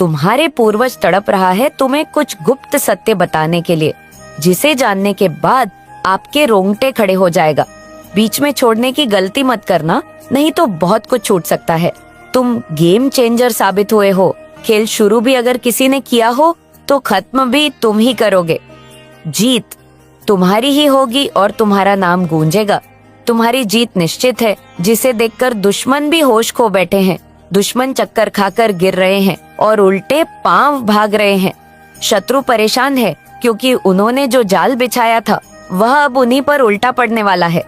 तुम्हारे पूर्वज तड़प रहा है तुम्हें कुछ गुप्त सत्य बताने के लिए, जिसे जानने के बाद आपके रोंगटे खड़े हो जाएगा। बीच में छोड़ने की गलती मत करना, नहीं तो बहुत कुछ छूट सकता है। तुम गेम चेंजर साबित हुए हो। खेल शुरू भी अगर किसी ने किया हो तो खत्म भी तुम ही करोगे। जीत तुम्हारी ही होगी और तुम्हारा नाम गूंजेगा। तुम्हारी जीत निश्चित है, जिसे देखकर दुश्मन भी होश खो बैठे हैं। दुश्मन चक्कर खाकर गिर रहे हैं और उल्टे पांव भाग रहे हैं। शत्रु परेशान है क्योंकि उन्होंने जो जाल बिछाया था वह अब उन्हीं पर उल्टा पड़ने वाला है।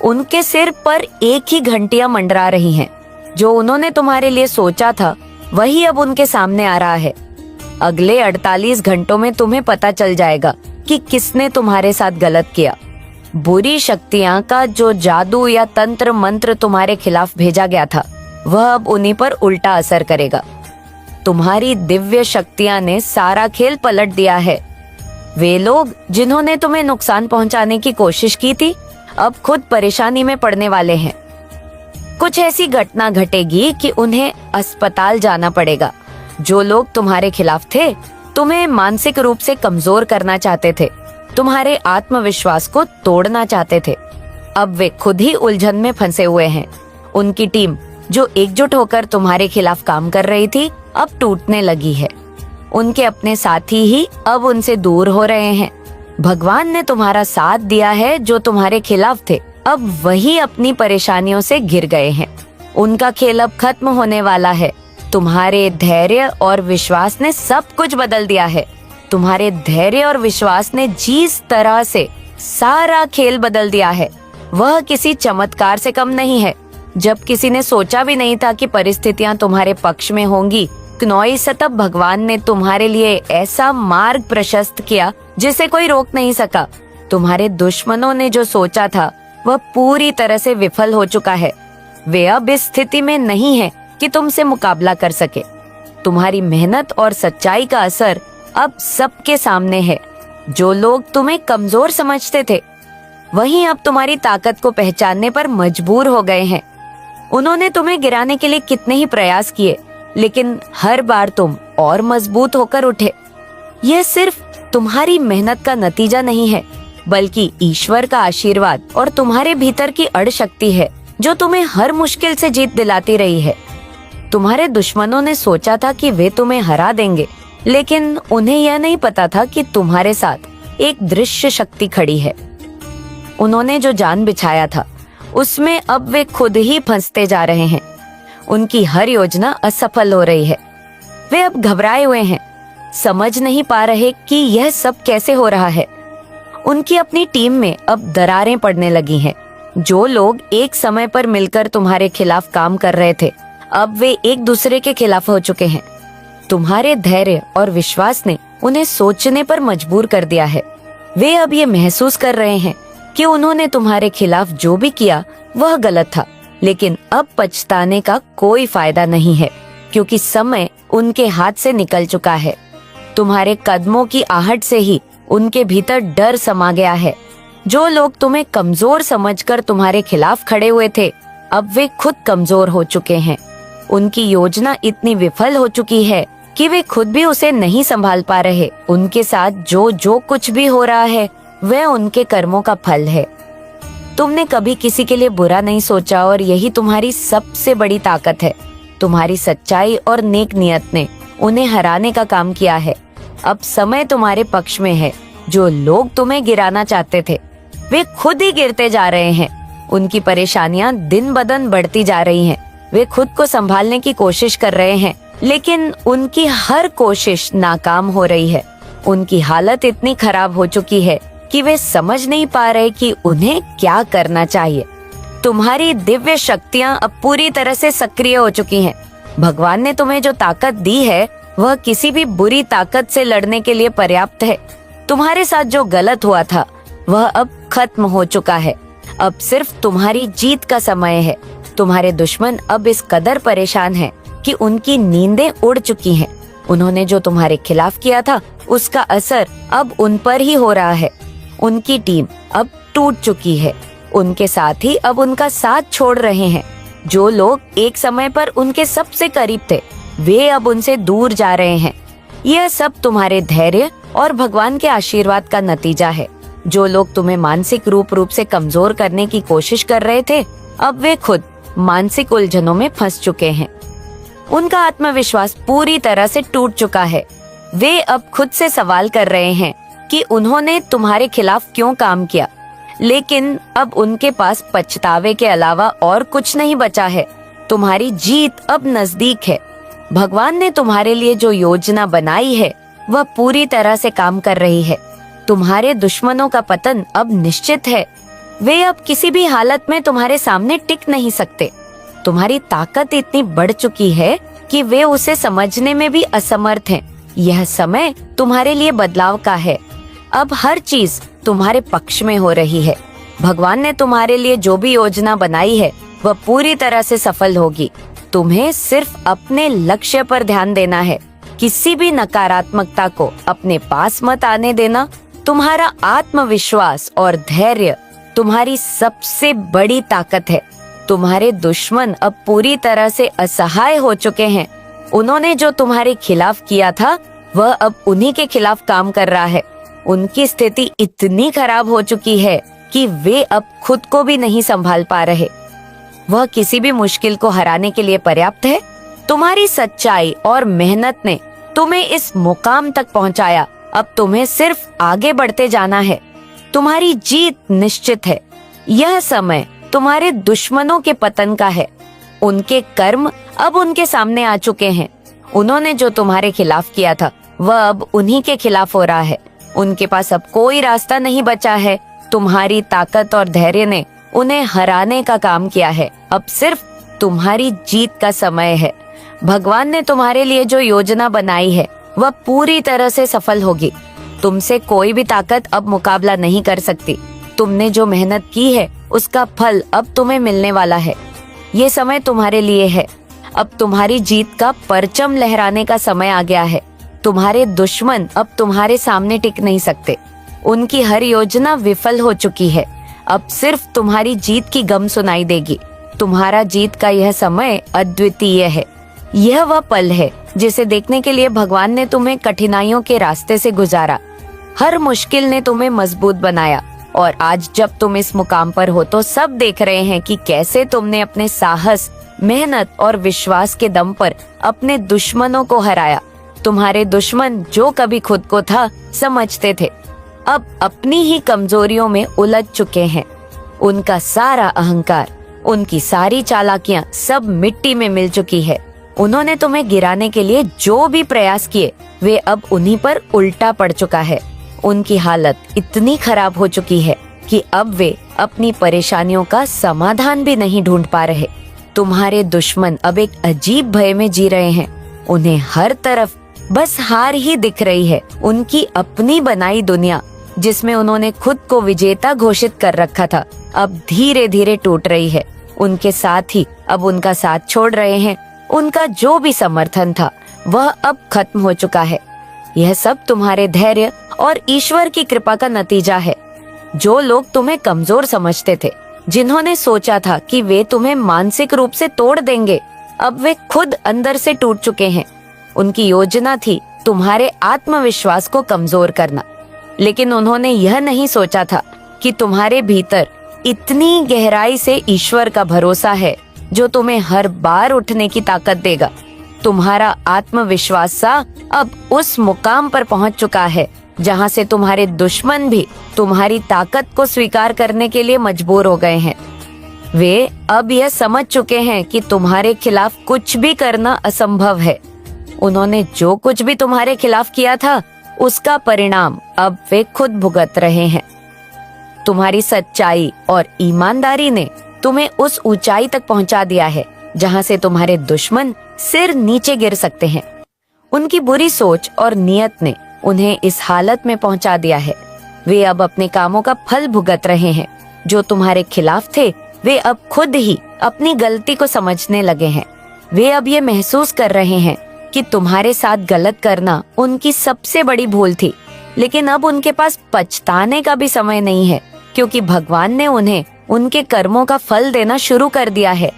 उनके सिर पर एक ही घंटियां मंडरा रही हैं। जो उन्होंने तुम्हारे लिए सोचा था वही अब उनके सामने आ रहा है। अगले 48 घंटों में तुम्हें पता चल जाएगा कि किसने तुम्हारे साथ गलत किया। बुरी शक्तियां का जो जादू या तंत्र मंत्र तुम्हारे खिलाफ भेजा गया था वह अब उन्हीं पर उल्टा असर करेगा। तुम्हारी दिव्य शक्तियां ने सारा खेल पलट दिया है। वे लोग जिन्होंने तुम्हें नुकसान पहुंचाने की कोशिश की थी अब खुद परेशानी में पड़ने वाले हैं। कुछ ऐसी घटना घटेगी कि उन्हें अस्पताल जाना पड़ेगा। जो लोग तुम्हारे खिलाफ थे तुम्हें मानसिक रूप से कमजोर करना चाहते थे, तुम्हारे आत्मविश्वास को तोड़ना चाहते थे, अब वे खुद ही उलझन में फंसे हुए हैं। उनकी टीम जो एकजुट होकर तुम्हारे खिलाफ काम कर रही थी अब टूटने लगी है। उनके अपने साथी ही अब उनसे दूर हो रहे हैं। भगवान ने तुम्हारा साथ दिया है जो तुम्हारे खिलाफ थे अब वही अपनी परेशानियों से घिर गए हैं। उनका खेल अब खत्म होने वाला है। तुम्हारे धैर्य और विश्वास ने सब कुछ बदल दिया है। तुम्हारे धैर्य और विश्वास ने जिस तरह से सारा खेल बदल दिया है वह किसी चमत्कार से कम नहीं है। जब किसी ने सोचा भी नहीं था कि परिस्थितियां तुम्हारे पक्ष में होंगी, क्नौई से तब भगवान ने तुम्हारे लिए ऐसा मार्ग प्रशस्त किया जिसे कोई रोक नहीं सका। तुम्हारे दुश्मनों ने जो सोचा था वह पूरी तरह से विफल हो चुका है। वे अब इस स्थिति में नहीं है कि तुमसे मुकाबला कर सके। तुम्हारी मेहनत और सच्चाई का असर अब सबके सामने है। जो लोग तुम्हें कमजोर समझते थे वहीं अब तुम्हारी ताकत को पहचानने पर मजबूर हो गए हैं। उन्होंने तुम्हें गिराने के लिए कितने ही प्रयास किए, लेकिन हर बार तुम और मजबूत होकर उठे। यह सिर्फ तुम्हारी मेहनत का नतीजा नहीं है, बल्कि ईश्वर का आशीर्वाद और तुम्हारे भीतर की अड़ शक्ति है जो तुम्हें हर मुश्किल से जीत दिलाती रही है। तुम्हारे दुश्मनों ने सोचा था कि वे तुम्हें हरा देंगे, लेकिन उन्हें यह नहीं पता था कि तुम्हारे साथ एक दृश्य शक्ति खड़ी है। उन्होंने जो जान बिछाया था उसमें अब वे खुद ही फंसते जा रहे हैं। उनकी हर योजना असफल हो रही है। वे अब घबराए हुए हैं, समझ नहीं पा रहे कि यह सब कैसे हो रहा है। उनकी अपनी टीम में अब दरारें पड़ने लगी हैं। जो लोग एक समय पर मिलकर तुम्हारे खिलाफ काम कर रहे थे अब वे एक दूसरे के खिलाफ हो चुके हैं। तुम्हारे धैर्य और विश्वास ने उन्हें सोचने पर मजबूर कर दिया है। वे अब ये महसूस कर रहे हैं कि उन्होंने तुम्हारे खिलाफ जो भी किया वह गलत था, लेकिन अब पछताने का कोई फायदा नहीं है क्योंकि समय उनके हाथ से निकल चुका है। तुम्हारे कदमों की आहट से ही उनके भीतर डर समा गया है। जो लोग तुम्हें कमजोर समझकर तुम्हारे खिलाफ खड़े हुए थे अब वे खुद कमजोर हो चुके हैं। उनकी योजना इतनी विफल हो चुकी है कि वे खुद भी उसे नहीं संभाल पा रहे। उनके साथ जो कुछ भी हो रहा है वह उनके कर्मों का फल है। तुमने कभी किसी के लिए बुरा नहीं सोचा और यही तुम्हारी सबसे बड़ी ताकत है। तुम्हारी सच्चाई और नेक नियत ने उन्हें हराने का काम किया है। अब समय तुम्हारे पक्ष में है। जो लोग तुम्हें गिराना चाहते थे वे खुद ही गिरते जा रहे हैं। उनकी परेशानियां दिन ब दिन बढ़ती जा रही हैं। वे खुद को संभालने की कोशिश कर रहे हैं, लेकिन उनकी हर कोशिश नाकाम हो रही है। उनकी हालत इतनी खराब हो चुकी है कि वे समझ नहीं पा रहे कि उन्हें क्या करना चाहिए। तुम्हारी दिव्य शक्तियां अब पूरी तरह से सक्रिय हो चुकी हैं। भगवान ने तुम्हें जो ताकत दी है वह किसी भी बुरी ताकत से लड़ने के लिए पर्याप्त है। तुम्हारे साथ जो गलत हुआ था वह अब खत्म हो चुका है। अब सिर्फ तुम्हारी जीत का समय है। तुम्हारे दुश्मन अब इस कदर परेशान हैं कि उनकी नींदें उड़ चुकी हैं। उन्होंने जो तुम्हारे खिलाफ किया था उसका असर अब उन पर ही हो रहा है। उनकी टीम अब टूट चुकी है। उनके साथ ही अब उनका साथ छोड़ रहे हैं। जो लोग एक समय पर उनके सबसे करीब थे वे अब उनसे दूर जा रहे हैं। यह सब तुम्हारे धैर्य और भगवान के आशीर्वाद का नतीजा है। जो लोग तुम्हें मानसिक रूप से कमजोर करने की कोशिश कर रहे थे, अब वे खुद मानसिक उलझनों में फंस चुके हैं। उनका आत्मविश्वास पूरी तरह से टूट चुका है। वे अब खुद से सवाल कर रहे हैं कि उन्होंने तुम्हारे खिलाफ क्यों काम किया, लेकिन अब उनके पास पछतावे के अलावा और कुछ नहीं बचा है। तुम्हारी जीत अब नजदीक है। भगवान ने तुम्हारे लिए जो योजना बनाई है वह पूरी तरह से काम कर रही है। तुम्हारे दुश्मनों का पतन अब निश्चित है। वे अब किसी भी हालत में तुम्हारे सामने टिक नहीं सकते। तुम्हारी ताकत इतनी बढ़ चुकी है कि वे उसे समझने में भी असमर्थ हैं। यह समय तुम्हारे लिए बदलाव का है। अब हर चीज तुम्हारे पक्ष में हो रही है। भगवान ने तुम्हारे लिए जो भी योजना बनाई है वह पूरी तरह से सफल होगी। तुम्हें सिर्फ अपने लक्ष्य पर ध्यान देना है। किसी भी नकारात्मकता को अपने पास मत आने देना। तुम्हारा आत्मविश्वास और धैर्य तुम्हारी सबसे बड़ी ताकत है। तुम्हारे दुश्मन अब पूरी तरह से असहाय हो चुके हैं। उन्होंने जो तुम्हारे खिलाफ किया था वह अब उन्हीं के खिलाफ काम कर रहा है। उनकी स्थिति इतनी खराब हो चुकी है कि वे अब खुद को भी नहीं संभाल पा रहे। वह किसी भी मुश्किल को हराने के लिए पर्याप्त है। तुम्हारी सच्चाई और मेहनत ने तुम्हें इस मुकाम तक पहुंचाया। अब तुम्हें सिर्फ आगे बढ़ते जाना है। तुम्हारी जीत निश्चित है। यह समय तुम्हारे दुश्मनों के पतन का है। उनके कर्म अब उनके सामने आ चुके हैं। उन्होंने जो तुम्हारे खिलाफ किया था वह अब उन्हीं के खिलाफ हो रहा है। उनके पास अब कोई रास्ता नहीं बचा है। तुम्हारी ताकत और धैर्य ने उन्हें हराने का काम किया है। अब सिर्फ तुम्हारी जीत का समय है। भगवान ने तुम्हारे लिए जो योजना बनाई है वह पूरी तरह से सफल होगी। तुमसे कोई भी ताकत अब मुकाबला नहीं कर सकती। तुमने जो मेहनत की है उसका फल अब तुम्हें मिलने वाला है। ये समय तुम्हारे लिए है। अब तुम्हारी जीत का परचम लहराने का समय आ गया है। तुम्हारे दुश्मन अब तुम्हारे सामने टिक नहीं सकते। उनकी हर योजना विफल हो चुकी है। अब सिर्फ तुम्हारी जीत की गम सुनाई देगी। तुम्हारा जीत का यह समय अद्वितीय है। यह वह पल है जिसे देखने के लिए भगवान ने तुम्हें कठिनाइयों के रास्ते से गुजारा। हर मुश्किल ने तुम्हें मजबूत बनाया और आज जब तुम इस मुकाम पर हो तो सब देख रहे हैं कि कैसे तुमने अपने साहस, मेहनत और विश्वास के दम पर अपने दुश्मनों को हराया। तुम्हारे दुश्मन जो कभी खुद को था समझते थे, अब अपनी ही कमजोरियों में उलझ चुके हैं। उनका सारा अहंकार, उनकी सारी चालाकियां सब मिट्टी में मिल चुकी है। उन्होंने तुम्हें गिराने के लिए जो भी प्रयास किए वे अब उन्हीं पर उल्टा पड़ चुका है। उनकी हालत इतनी खराब हो चुकी है कि अब वे अपनी परेशानियों का समाधान भी नहीं ढूंढ पा रहे। तुम्हारे दुश्मन अब एक अजीब भय में जी रहे हैं। उन्हें हर तरफ बस हार ही दिख रही है। उनकी अपनी बनाई दुनिया जिसमें उन्होंने खुद को विजेता घोषित कर रखा था अब धीरे धीरे टूट रही है। उनके साथ ही अब उनका साथ छोड़ रहे हैं। उनका जो भी समर्थन था वह अब खत्म हो चुका है। यह सब तुम्हारे धैर्य और ईश्वर की कृपा का नतीजा है। जो लोग तुम्हें कमजोर समझते थे, जिन्होंने सोचा था कि वे तुम्हें मानसिक रूप से तोड़ देंगे, अब वे खुद अंदर से टूट चुके हैं। उनकी योजना थी तुम्हारे आत्मविश्वास को कमजोर करना, लेकिन उन्होंने यह नहीं सोचा था कि तुम्हारे भीतर इतनी गहराई से ईश्वर का भरोसा है जो तुम्हें हर बार उठने की ताकत देगा। तुम्हारा आत्मविश्वास सा अब उस मुकाम पर पहुंच चुका है जहां से तुम्हारे दुश्मन भी तुम्हारी ताकत को स्वीकार करने के लिए मजबूर हो गए हैं। वे अब यह समझ चुके हैं कि तुम्हारे खिलाफ कुछ भी करना असंभव है। उन्होंने जो कुछ भी तुम्हारे खिलाफ किया था उसका परिणाम अब वे खुद भुगत रहे हैं। तुम्हारी सच्चाई और ईमानदारी ने तुम्हें उस ऊंचाई तक पहुंचा दिया है जहां से तुम्हारे दुश्मन सिर नीचे गिर सकते हैं। उनकी बुरी सोच और नियत ने उन्हें इस हालत में पहुंचा दिया है। वे अब अपने कामों का फल भुगत रहे हैं। जो तुम्हारे खिलाफ थे वे अब खुद ही अपनी गलती को समझने लगे हैं। वे अब ये महसूस कर रहे हैं कि तुम्हारे साथ गलत करना उनकी सबसे बड़ी भूल थी, लेकिन अब उनके पास पछताने का भी समय नहीं है, क्योंकि भगवान ने उन्हें उनके कर्मों का फल देना शुरू कर दिया है।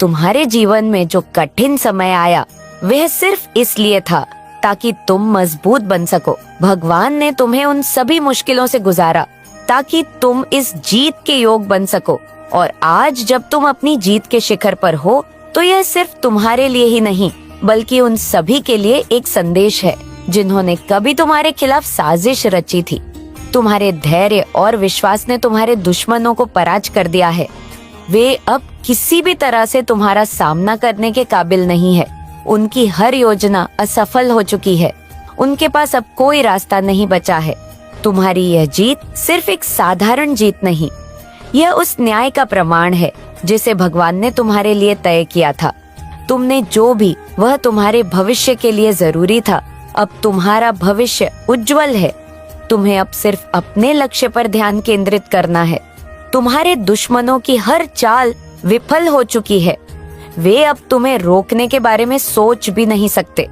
तुम्हारे जीवन में जो कठिन समय आया वह सिर्फ इसलिए था ताकि तुम मजबूत बन सको। भगवान ने तुम्हें उन सभी मुश्किलों से गुजारा ताकि तुम इस जीत के योग बन सको। और आज जब तुम अपनी जीत के शिखर पर हो तो यह सिर्फ तुम्हारे लिए ही नहीं बल्कि उन सभी के लिए एक संदेश है जिन्होंने कभी तुम्हारे खिलाफ साजिश रची थी। तुम्हारे धैर्य और विश्वास ने तुम्हारे दुश्मनों को पराज कर दिया है। वे अब किसी भी तरह से तुम्हारा सामना करने के काबिल नहीं है। उनकी हर योजना असफल हो चुकी है। उनके पास अब कोई रास्ता नहीं बचा है। तुम्हारी यह जीत सिर्फ एक साधारण जीत नहीं, यह उस न्याय का प्रमाण है जिसे भगवान ने तुम्हारे लिए तय किया था। तुमने जो भी वह तुम्हारे भविष्य के लिए जरूरी था। अब तुम्हारा भविष्य उज्जवल है। तुम्हें अब सिर्फ अपने लक्ष्य पर ध्यान केंद्रित करना है। तुम्हारे दुश्मनों की हर चाल विफल हो चुकी है। वे अब तुम्हें रोकने के बारे में सोच भी नहीं सकते।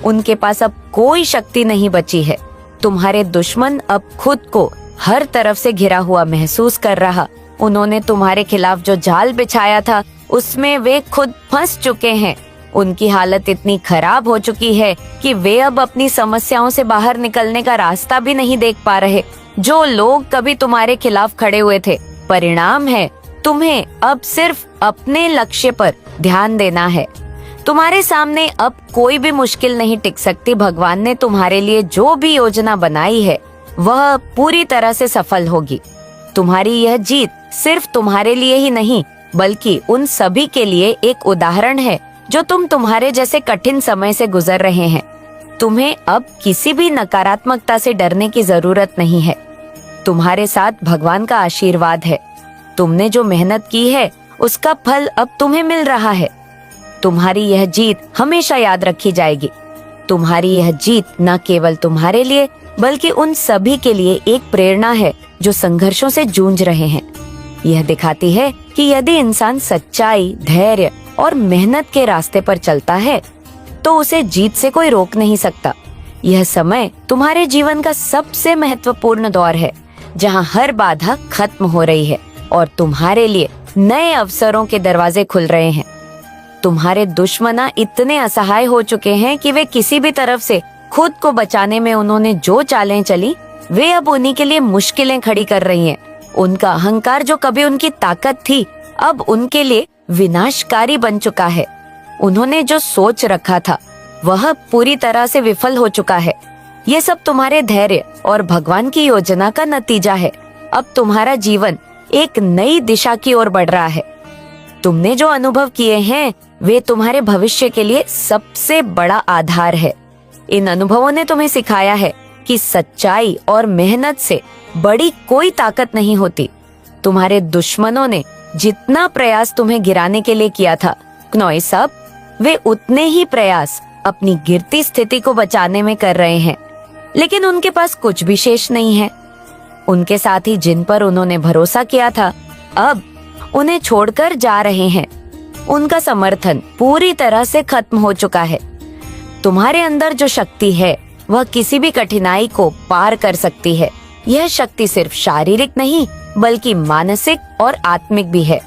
उनके पास अब कोई शक्ति नहीं बची है। तुम्हारे दुश्मन अब खुद को हर तरफ से घिरा हुआ महसूस कर रहा। उन्होंने तुम्हारे खिलाफ जो जाल बिछाया था उसमें वे खुद फंस चुके हैं। उनकी हालत इतनी खराब हो चुकी है कि वे अब अपनी समस्याओं से बाहर निकलने का रास्ता भी नहीं देख पा रहे। जो लोग कभी तुम्हारे खिलाफ खड़े हुए थे, परिणाम है तुम्हें अब सिर्फ अपने लक्ष्य पर ध्यान देना है। तुम्हारे सामने अब कोई भी मुश्किल नहीं टिक सकती। भगवान ने तुम्हारे लिए जो भी योजना बनाई है वह पूरी तरह से सफल होगी। तुम्हारी यह जीत सिर्फ तुम्हारे लिए ही नहीं बल्कि उन सभी के लिए एक उदाहरण है जो तुम्हारे जैसे कठिन समय से गुजर रहे हैं। तुम्हें अब किसी भी नकारात्मकता से डरने की जरूरत नहीं है। तुम्हारे साथ भगवान का आशीर्वाद है। तुमने जो मेहनत की है उसका फल अब तुम्हें मिल रहा है। तुम्हारी यह जीत हमेशा याद रखी जाएगी। तुम्हारी यह जीत न केवल तुम्हारे लिए बल्कि उन सभी के लिए एक प्रेरणा है जो संघर्षों से जूझ रहे हैं। यह दिखाती है कि यदि इंसान सच्चाई, धैर्य और मेहनत के रास्ते पर चलता है तो उसे जीत से कोई रोक नहीं सकता। यह समय तुम्हारे जीवन का सबसे महत्वपूर्ण दौर है जहां हर बाधा खत्म हो रही है और तुम्हारे लिए नए अवसरों के दरवाजे खुल रहे हैं। तुम्हारे दुश्मना इतने असहाय हो चुके हैं कि वे किसी भी तरफ से खुद को बचाने में उन्होंने जो चालें चली वे अब उन्हीं के लिए मुश्किलें खड़ी कर रही हैं। उनका अहंकार जो कभी उनकी ताकत थी अब उनके लिए विनाशकारी बन चुका है। उन्होंने जो सोच रखा था वह पूरी तरह से विफल हो चुका है। ये सब तुम्हारे धैर्य और भगवान की योजना का नतीजा है। अब तुम्हारा जीवन एक नई दिशा की ओर बढ़ रहा है। तुमने जो अनुभव किए हैं वे तुम्हारे भविष्य के लिए सबसे बड़ा आधार है। इन अनुभवों ने तुम्हें सिखाया है कि सच्चाई और मेहनत से बड़ी कोई ताकत नहीं होती। तुम्हारे दुश्मनों ने जितना प्रयास तुम्हें गिराने के लिए किया था क्नोई साहब, वे उतने ही प्रयास अपनी गिरती स्थिति को बचाने में कर रहे हैं, लेकिन उनके पास कुछ भी शेष नहीं है। उनके साथी जिन पर उन्होंने भरोसा किया था अब उन्हें छोड़कर जा रहे हैं। उनका समर्थन पूरी तरह से खत्म हो चुका है। तुम्हारे अंदर जो शक्ति है वह किसी भी कठिनाई को पार कर सकती है। यह शक्ति सिर्फ शारीरिक नहीं बल्कि मानसिक और आत्मिक भी है।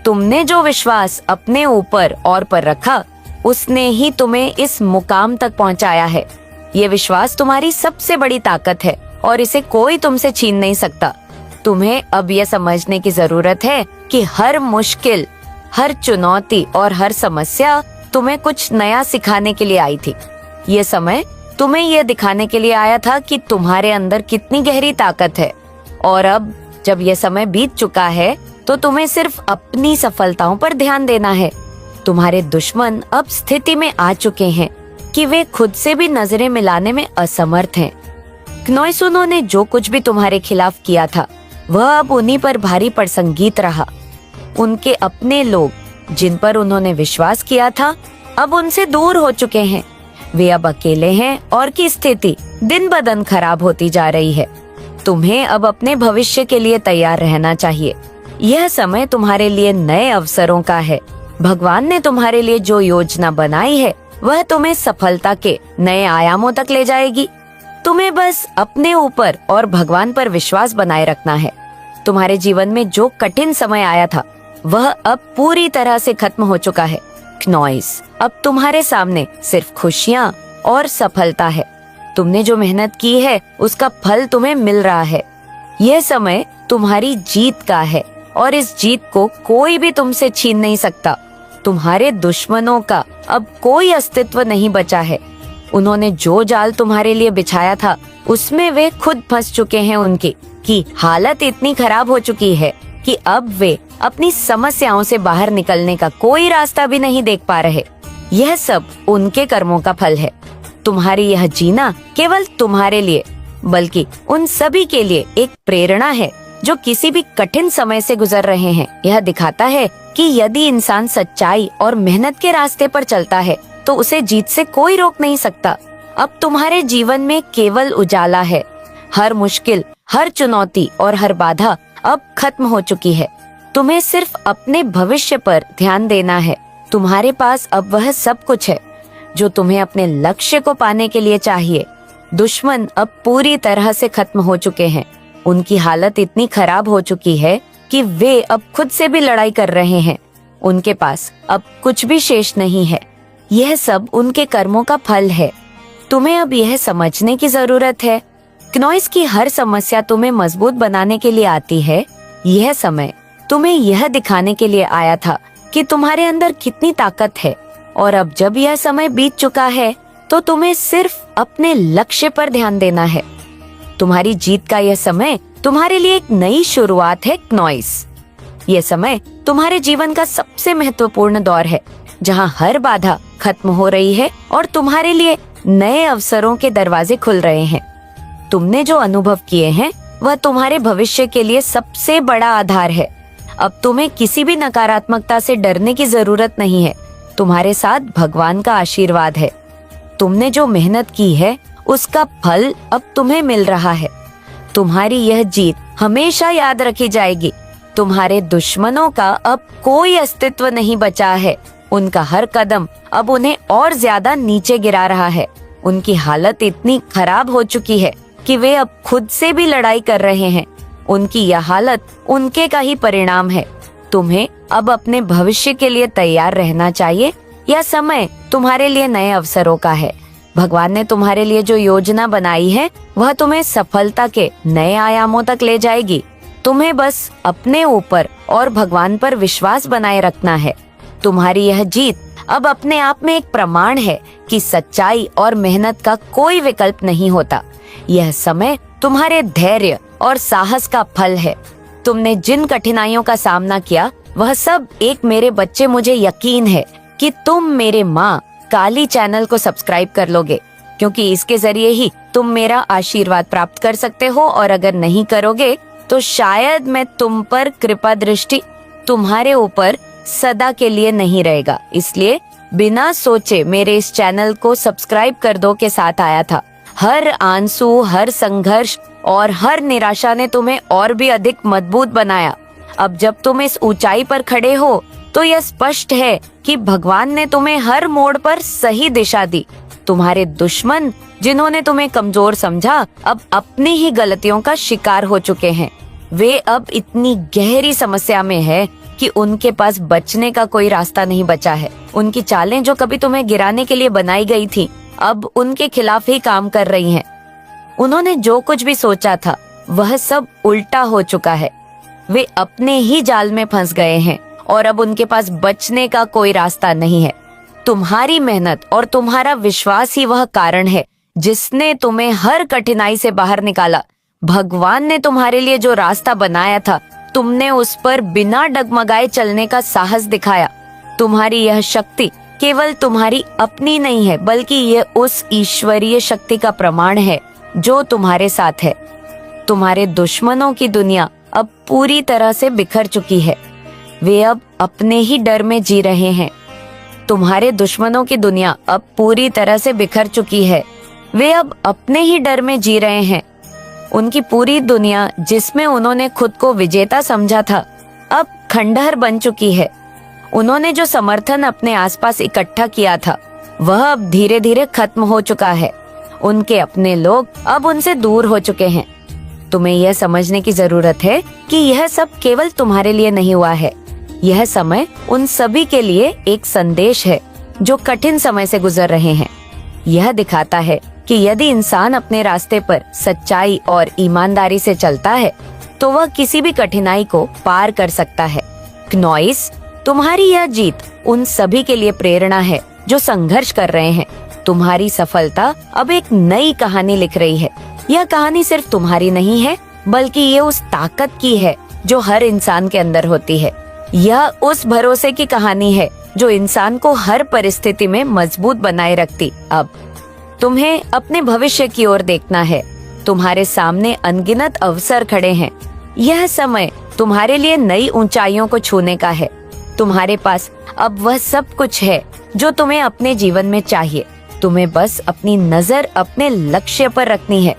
तुमने जो विश्वास अपने ऊपर और पर रखा उसने ही तुम्हें इस मुकाम तक पहुंचाया है। ये विश्वास तुम्हारी सबसे बड़ी ताकत है और इसे कोई तुमसे छीन नहीं सकता। तुम्हें अब यह समझने की जरूरत है कि हर मुश्किल, हर चुनौती और हर समस्या तुम्हें कुछ नया सिखाने के लिए आई थी। ये समय तुम्हें यह दिखाने के लिए आया था कि तुम्हारे अंदर कितनी गहरी ताकत है। और अब जब यह समय बीत चुका है तो तुम्हें सिर्फ अपनी सफलताओं पर ध्यान देना है। तुम्हारे दुश्मन अब स्थिति में आ चुके हैं कि वे खुद से भी नजरें मिलाने में असमर्थ हैं। क्नोइसुनो ने जो कुछ भी तुम्हारे खिलाफ किया था वह अब उन्हीं पर भारी प्रसंगित रहा। उनके अपने लोग जिन पर उन्होंने विश्वास किया था अब उनसे दूर हो चुके हैं। वे अब अकेले हैं और की स्थिति दिन ब दिन खराब होती जा रही है। तुम्हें अब अपने भविष्य के लिए तैयार रहना चाहिए। यह समय तुम्हारे लिए नए अवसरों का है। भगवान ने तुम्हारे लिए जो योजना बनाई है वह तुम्हें सफलता के नए आयामों तक ले जाएगी। तुम्हें बस अपने ऊपर और भगवान पर विश्वास बनाए रखना है। तुम्हारे जीवन में जो कठिन समय आया था वह अब पूरी तरह से खत्म हो चुका है। नॉइस, अब तुम्हारे सामने सिर्फ खुशियाँ और सफलता है। तुमने जो मेहनत की है उसका फल तुम्हें मिल रहा है। यह समय तुम्हारी जीत का है और इस जीत को कोई भी तुमसे छीन नहीं सकता। तुम्हारे दुश्मनों का अब कोई अस्तित्व नहीं बचा है। उन्होंने जो जाल तुम्हारे लिए बिछाया था उसमें वे खुद फंस चुके हैं। उनकी की हालत इतनी खराब हो चुकी है कि अब वे अपनी समस्याओं से बाहर निकलने का कोई रास्ता भी नहीं देख पा रहे। यह सब उनके कर्मों का फल है। तुम्हारी यह जीना केवल तुम्हारे लिए बल्कि उन सभी के लिए एक प्रेरणा है जो किसी भी कठिन समय से गुजर रहे हैं। यह दिखाता है कि यदि इंसान सच्चाई और मेहनत के रास्ते पर चलता है तो उसे जीत से कोई रोक नहीं सकता। अब तुम्हारे जीवन में केवल उजाला है। हर मुश्किल, हर चुनौती और हर बाधा अब खत्म हो चुकी है। तुम्हें सिर्फ अपने भविष्य पर ध्यान देना है। तुम्हारे पास अब वह सब कुछ है जो तुम्हें अपने लक्ष्य को पाने के लिए चाहिए। दुश्मन अब पूरी तरह से खत्म हो चुके हैं। उनकी हालत इतनी खराब हो चुकी है कि वे अब खुद से भी लड़ाई कर रहे हैं। उनके पास अब कुछ भी शेष नहीं है। यह सब उनके कर्मों का फल है। तुम्हें अब यह समझने की जरूरत है। क्नॉइस की हर समस्या तुम्हें मजबूत बनाने के लिए आती है। यह समय तुम्हें यह दिखाने के लिए आया था कि तुम्हारे अंदर कितनी ताकत है। और अब जब यह समय बीत चुका है तो तुम्हें सिर्फ अपने लक्ष्य पर ध्यान देना है। तुम्हारी जीत का यह समय तुम्हारे लिए एक नई शुरुआत है क्नॉइस। यह समय तुम्हारे जीवन का सबसे महत्वपूर्ण दौर है जहां हर बाधा खत्म हो रही है और तुम्हारे लिए नए अवसरों के दरवाजे खुल रहे हैं। तुमने जो अनुभव किए हैं वह तुम्हारे भविष्य के लिए सबसे बड़ा आधार है। अब तुम्हें किसी भी नकारात्मकता से डरने की जरूरत नहीं है। तुम्हारे साथ भगवान का आशीर्वाद है। तुमने जो मेहनत की है उसका फल अब तुम्हें मिल रहा है। तुम्हारी यह जीत हमेशा याद रखी जाएगी। तुम्हारे दुश्मनों का अब कोई अस्तित्व नहीं बचा है। उनका हर कदम अब उन्हें और ज्यादा नीचे गिरा रहा है। उनकी हालत इतनी खराब हो चुकी है कि वे अब खुद से भी लड़ाई कर रहे हैं। उनकी यह हालत उनके का ही परिणाम है। तुम्हें अब अपने भविष्य के लिए तैयार रहना चाहिए। यह समय तुम्हारे लिए नए अवसरों का है। भगवान ने तुम्हारे लिए जो योजना बनाई है वह तुम्हें सफलता के नए आयामों तक ले जाएगी। तुम्हें बस अपने ऊपर और भगवान पर विश्वास बनाए रखना है। तुम्हारी यह जीत अब अपने आप में एक प्रमाण है कि सच्चाई और मेहनत का कोई विकल्प नहीं होता। यह समय तुम्हारे धैर्य और साहस का फल है। तुमने जिन कठिनाइयों का सामना किया वह सब एक मेरे बच्चे, मुझे यकीन है कि तुम मेरे माँ काली चैनल को सब्सक्राइब कर लोगे, क्योंकि इसके जरिए ही तुम मेरा आशीर्वाद प्राप्त कर सकते हो। और अगर नहीं करोगे तो शायद मैं तुम पर कृपा दृष्टि तुम्हारे ऊपर सदा के लिए नहीं रहेगा। इसलिए बिना सोचे मेरे इस चैनल को सब्सक्राइब कर दो के साथ आया था। हर आंसू, हर संघर्ष और हर निराशा ने तुम्हें और भी अधिक मजबूत बनाया। अब जब तुम इस ऊंचाई पर खड़े हो तो यह स्पष्ट है कि भगवान ने तुम्हें हर मोड़ पर सही दिशा दी। तुम्हारे दुश्मन जिन्होंने तुम्हें कमजोर समझा अब अपनी ही गलतियों का शिकार हो चुके हैं। वे अब इतनी गहरी समस्या में है कि उनके पास बचने का कोई रास्ता नहीं बचा है। उनकी चालें जो कभी तुम्हें गिराने के लिए बनाई गई थी अब उनके खिलाफ ही काम कर रही हैं। उन्होंने जो कुछ भी सोचा था वह सब उल्टा हो चुका है। वे अपने ही जाल में फंस गए हैं और अब उनके पास बचने का कोई रास्ता नहीं है। तुम्हारी मेहनत और तुम्हारा विश्वास ही वह कारण है जिसने तुम्हें हर कठिनाई से बाहर निकाला। भगवान ने तुम्हारे लिए जो रास्ता बनाया था तुमने उस पर बिना डगमगाए चलने का साहस दिखाया। तुम्हारी यह शक्ति केवल तुम्हारी अपनी नहीं है बल्कि यह उस ईश्वरीय शक्ति का प्रमाण है जो तुम्हारे साथ है। तुम्हारे दुश्मनों की दुनिया अब पूरी तरह से बिखर चुकी है। वे अब अपने ही डर में जी रहे हैं। तुम्हारे दुश्मनों की दुनिया अब पूरी तरह से बिखर चुकी है। वे अब अपने ही डर में जी रहे हैं। उनकी पूरी दुनिया जिसमें उन्होंने खुद को विजेता समझा था अब खंडहर बन चुकी है। उन्होंने जो समर्थन अपने आसपास इकट्ठा किया था वह अब धीरे धीरे खत्म हो चुका है। उनके अपने लोग अब उनसे दूर हो चुके हैं। तुम्हें यह समझने की जरूरत है कि यह सब केवल तुम्हारे लिए नहीं हुआ है। यह समय उन सभी के लिए एक संदेश है जो कठिन समय से गुजर रहे हैं। यह दिखाता है कि यदि इंसान अपने रास्ते पर सच्चाई और ईमानदारी से चलता है तो वह किसी भी कठिनाई को पार कर सकता है। क्नॉइस, तुम्हारी यह जीत उन सभी के लिए प्रेरणा है जो संघर्ष कर रहे हैं। तुम्हारी सफलता अब एक नई कहानी लिख रही है। यह कहानी सिर्फ तुम्हारी नहीं है, बल्कि ये उस ताकत की है जो हर इंसान के अंदर होती है। यह उस भरोसे की कहानी है जो इंसान को हर परिस्थिति में मजबूत बनाए रखती। अब तुम्हें अपने भविष्य की ओर देखना है। तुम्हारे सामने अनगिनत अवसर खड़े हैं। यह समय तुम्हारे लिए नई ऊंचाइयों को छूने का है। तुम्हारे पास अब वह सब कुछ है जो तुम्हें अपने जीवन में चाहिए। तुम्हें बस अपनी नजर अपने लक्ष्य पर रखनी है।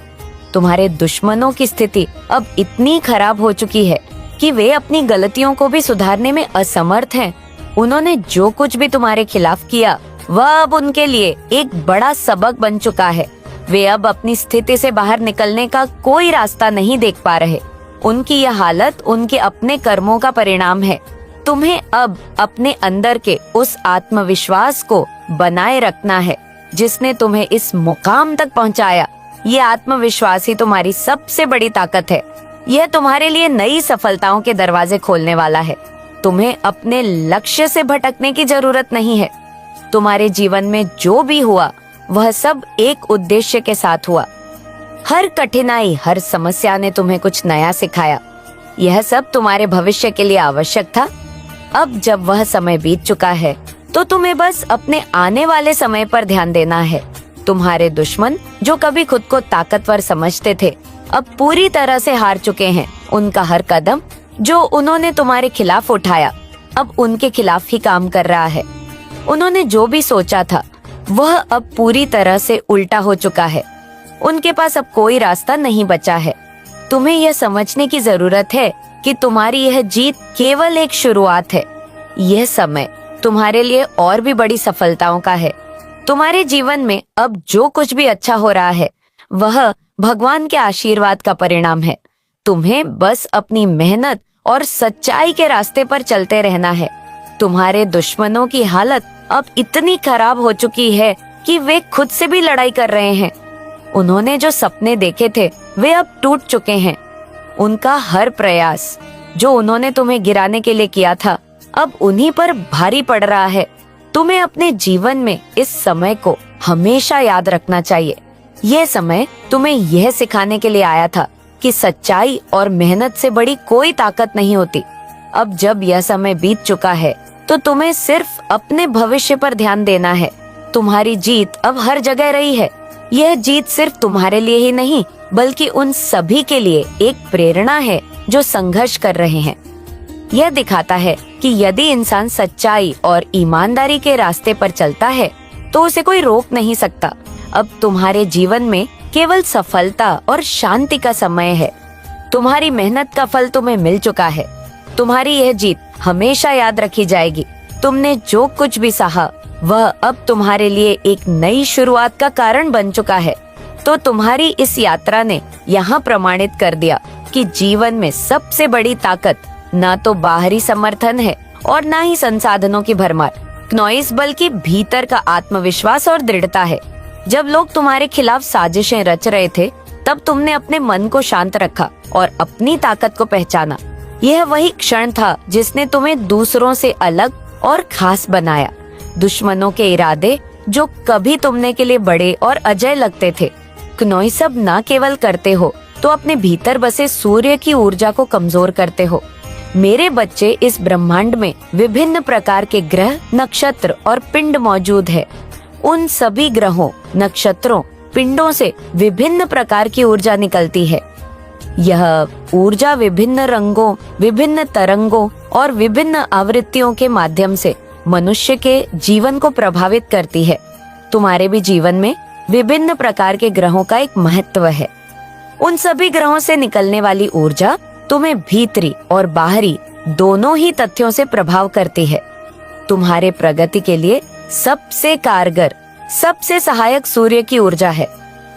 तुम्हारे दुश्मनों की स्थिति अब इतनी खराब हो चुकी है कि वे अपनी गलतियों को भी सुधारने में असमर्थ हैं। उन्होंने जो कुछ भी तुम्हारे खिलाफ किया वह अब उनके लिए एक बड़ा सबक बन चुका है। वे अब अपनी स्थिति से बाहर निकलने का कोई रास्ता नहीं देख पा रहे। उनकी यह हालत उनके अपने कर्मों का परिणाम है। तुम्हें अब अपने अंदर के उस आत्मविश्वास को बनाए रखना है जिसने तुम्हें इस मुकाम तक पहुंचाया। ये आत्मविश्वास ही तुम्हारी सबसे बड़ी ताकत है। यह तुम्हारे लिए नई सफलताओं के दरवाजे खोलने वाला है। तुम्हें अपने लक्ष्य से भटकने की जरूरत नहीं है। तुम्हारे जीवन में जो भी हुआ वह सब एक उद्देश्य के साथ हुआ। हर कठिनाई, हर समस्या ने तुम्हें कुछ नया सिखाया। यह सब तुम्हारे भविष्य के लिए आवश्यक था। अब जब वह समय बीत चुका है तो तुम्हें बस अपने आने वाले समय पर ध्यान देना है। तुम्हारे दुश्मन जो कभी खुद को ताकतवर समझते थे अब पूरी तरह से हार चुके हैं। उनका हर कदम जो उन्होंने तुम्हारे खिलाफ उठाया अब उनके खिलाफ ही काम कर रहा है। उन्होंने जो भी सोचा था वह अब पूरी तरह से उल्टा हो चुका है। उनके पास अब कोई रास्ता नहीं बचा है। तुम्हें यह समझने की जरूरत है कि तुम्हारी यह जीत केवल एक शुरुआत है। यह समय तुम्हारे लिए और भी बड़ी सफलताओं का है। तुम्हारे जीवन में अब जो कुछ भी अच्छा हो रहा है वह भगवान के आशीर्वाद का परिणाम है। तुम्हें बस अपनी मेहनत और सच्चाई के रास्ते पर चलते रहना है। तुम्हारे दुश्मनों की हालत अब इतनी खराब हो चुकी है कि वे खुद से भी लड़ाई कर रहे हैं। उन्होंने जो सपने देखे थे वे अब टूट चुके हैं। उनका हर प्रयास जो उन्होंने तुम्हें गिराने के लिए किया था अब उन्हीं पर भारी पड़ रहा है। तुम्हें अपने जीवन में इस समय को हमेशा याद रखना चाहिए। यह समय तुम्हें यह सिखाने के लिए आया था कि सच्चाई और मेहनत से बड़ी कोई ताकत नहीं होती। अब जब यह समय बीत चुका है तो तुम्हें सिर्फ अपने भविष्य पर ध्यान देना है। तुम्हारी जीत अब हर जगह रही है। यह जीत सिर्फ तुम्हारे लिए ही नहीं बल्कि उन सभी के लिए एक प्रेरणा है जो संघर्ष कर रहे हैं। यह दिखाता है कि यदि इंसान सच्चाई और ईमानदारी के रास्ते पर चलता है तो उसे कोई रोक नहीं सकता। अब तुम्हारे जीवन में केवल सफलता और शांति का समय है। तुम्हारी मेहनत का फल तुम्हें मिल चुका है। तुम्हारी यह जीत हमेशा याद रखी जाएगी। तुमने जो कुछ भी सहा वह अब तुम्हारे लिए एक नई शुरुआत का कारण बन चुका है। तो तुम्हारी इस यात्रा ने यहाँ प्रमाणित कर दिया कि जीवन में सबसे बड़ी ताकत न तो बाहरी समर्थन है और न ही संसाधनों की भरमार, क्नॉइस, बल्कि भीतर का आत्मविश्वास और दृढ़ता है। जब लोग तुम्हारे खिलाफ साजिशें रच रहे थे तब तुमने अपने मन को शांत रखा और अपनी ताकत को पहचाना। यह वही क्षण था जिसने तुम्हें दूसरों से अलग और खास बनाया। दुश्मनों के इरादे जो कभी तुमने के लिए बड़े और अजय लगते थे, क्नॉइस, अब न केवल करते हो तो अपने भीतर बसे सूर्य की ऊर्जा को कमजोर करते हो। मेरे बच्चे, इस ब्रह्मांड में विभिन्न प्रकार के ग्रह, नक्षत्र और पिंड मौजूद है। उन सभी ग्रहों, नक्षत्रों, पिंडों से विभिन्न प्रकार की ऊर्जा निकलती है। यह ऊर्जा विभिन्न रंगों, विभिन्न तरंगों और विभिन्न आवृत्तियों के माध्यम से मनुष्य के जीवन को प्रभावित करती है। तुम्हारे भी जीवन में विभिन्न प्रकार के ग्रहों का एक महत्व है। उन सभी ग्रहों से निकलने वाली ऊर्जा तुम्हें भीतरी और बाहरी दोनों ही तथ्यों से प्रभाव करती है। तुम्हारे प्रगति के लिए सबसे कारगर, सबसे सहायक सूर्य की ऊर्जा है।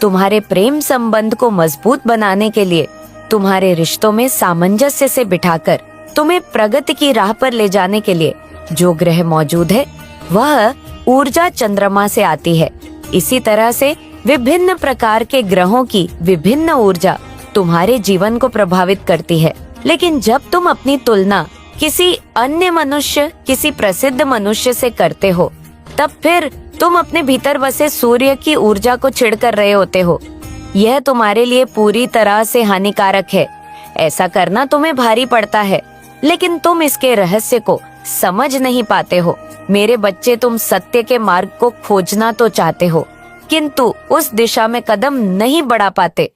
तुम्हारे प्रेम संबंध को मजबूत बनाने के लिए तुम्हारे रिश्तों में सामंजस्य से बिठाकर तुम्हें प्रगति की राह पर ले जाने के लिए जो ग्रह मौजूद है वह ऊर्जा चंद्रमा से आती है। इसी तरह से विभिन्न प्रकार के ग्रहों की विभिन्न ऊर्जा तुम्हारे जीवन को प्रभावित करती है। लेकिन जब तुम अपनी तुलना किसी अन्य मनुष्य, किसी प्रसिद्ध मनुष्य से करते हो, तब फिर तुम अपने भीतर बसे सूर्य की ऊर्जा को छिड़ कर रहे होते हो। यह तुम्हारे लिए पूरी तरह से हानिकारक है। ऐसा करना तुम्हें भारी पड़ता है, लेकिन तुम इसके रहस्य को समझ नहीं पाते हो। मेरे बच्चे, तुम सत्य के मार्ग को खोजना तो चाहते हो, किंतु उस दिशा में कदम नहीं बढ़ा पाते।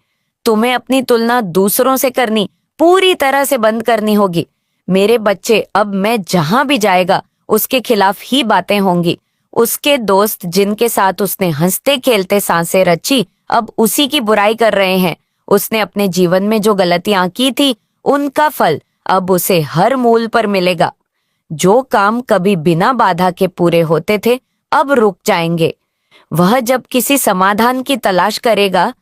तुम्हें अपनी तुलना दूसरों से करनी पूरी तरह से बंद करनी होगी। मेरे बच्चे, अब मैं जहां भी जाएगा उसके खिलाफ ही बातें होंगी। उसके दोस्त जिनके साथ उसने हंसते खेलते सांसें रची, अब उसी की बुराई कर रहे हैं। उसने अपने जीवन में जो गलतियां की थी, उनका फल अब उसे हर मूल पर मिलेगा। जो काम कभी बिना बाधा के पूरे होते थे, अब रुक जाएंगे। वह जब किसी समाधान की तलाश करेगा